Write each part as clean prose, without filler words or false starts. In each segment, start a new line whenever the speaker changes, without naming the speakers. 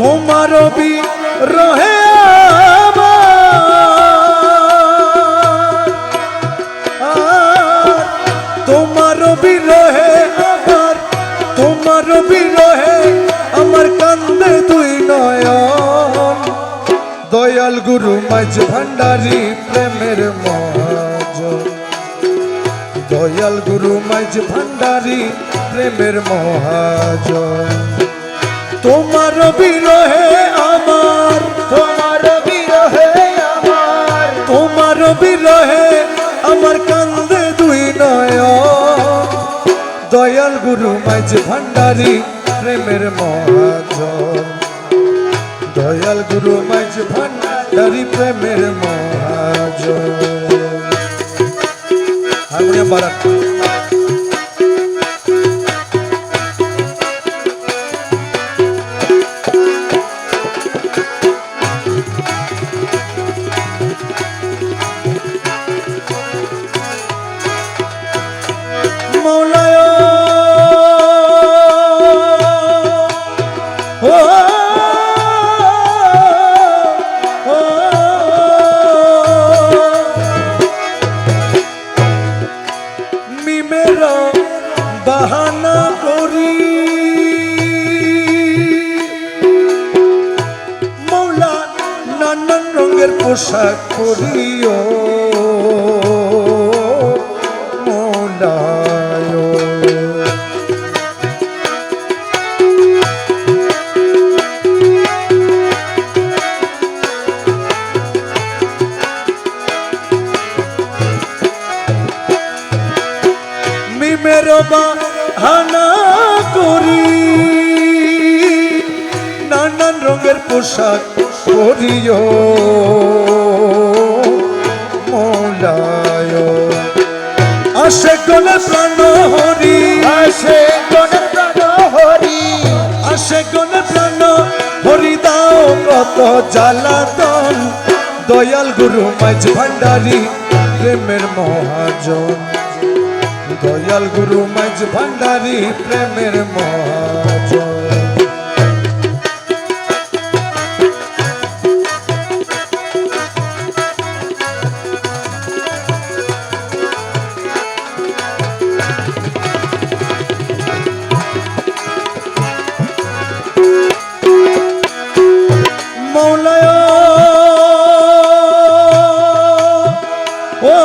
তোমার বিরহে তোমার বিরহে আমার, তোমার বিরহে আমার কান্দে দুই নয়ন। দয়াল গুরু মাঝ ভান্ডারী প্রেমের মহাজন, দয়াল গুরু মাঝ ভান্ডারী প্রেমের মহাজন। তোমার বিরহে আমার,
তোমার বিরহে আমার,
তোমার বিরহে আমার কান্দে দুই নয়ন। দয়াল গুরু মাঝ ভান্ডারী প্রেমের মহাজন, দয়াল গুরু মাঝ ভান্ডারী প্রেমের মহাজন। হারমোনিয়াম বাড়ান। বাহানা করি মৌলা নানান রঙের পোশাক পরিও মৌলায়। মিমের বাহানা করি নানান রঙের পোশাক পরিও মৌলায়। আসে গনে প্রাণ হরি,
আসে গনে প্রাণ হরি,
আসে গনে প্রাণ হরি দাও কত জ্বালাতন। দয়াল গুরু মাঝ ভান্ডারী প্রেমের মহাজন, দয়াল গুরু মাঝ ভান্ডারী প্রেমের মহাজন। মৌলায় ও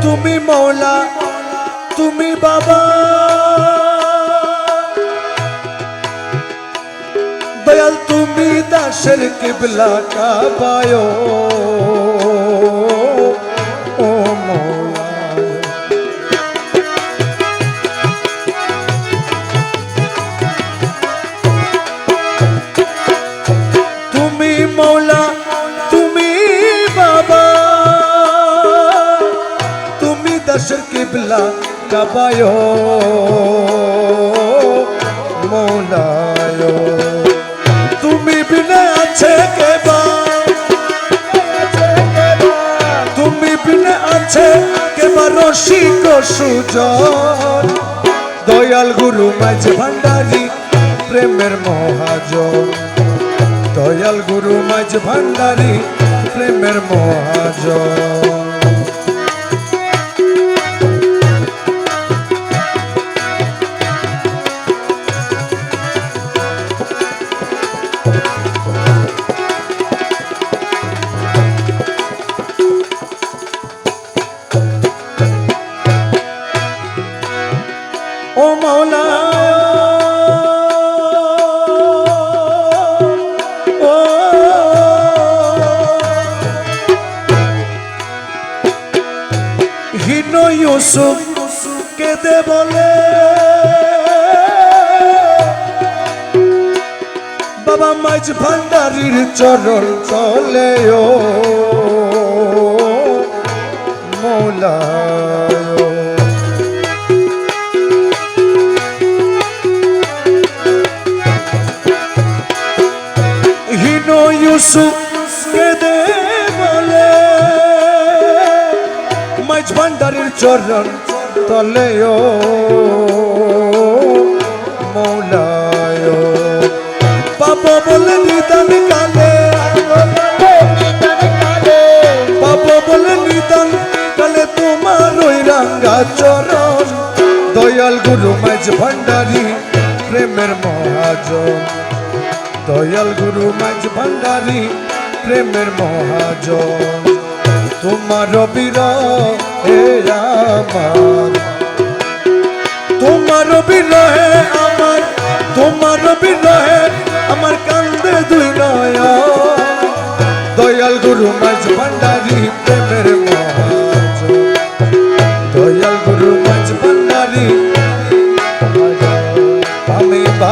তুমি মৌলা তুমি বাবা, দয়াল তুমি দাসের কিবলা কাবায় ও মৌলা। তুমি মৌলা তুমি বাবা, তুমি দাসের কিবলা কাবায় মৌলায়। তুমি বিনা আছে কেবা, তুমি বিনা আছে কেবা রসিক সুজন। দয়াল গুরু মাঝ ভান্ডারী প্রেমের মহাজন, দয়াল গুরু মাঝ ভান্ডারী প্রেমের মহাজন। ও মৌলা ও হীন ইউসুফ কেঁদে বলে বাবা মাঝ ভান্ডারীর চরণ তলে ও মৌলা। ইউসুফ কেঁদে বলে মাঝ ভান্ডারীর চরণ তলে ও মৌলায় পাপ বলে নিদান কালে
নিদান কালে
পাপ বলে নিদান কালে তোমার ওই রাঙ্গা চরণ দয়াল গুরু মাঝ ভান্ডারী প্রেমের মহাজন দয়াল গুরু মাঝ ভান্ডারী প্রেমের মহাজন তোমার বিরহ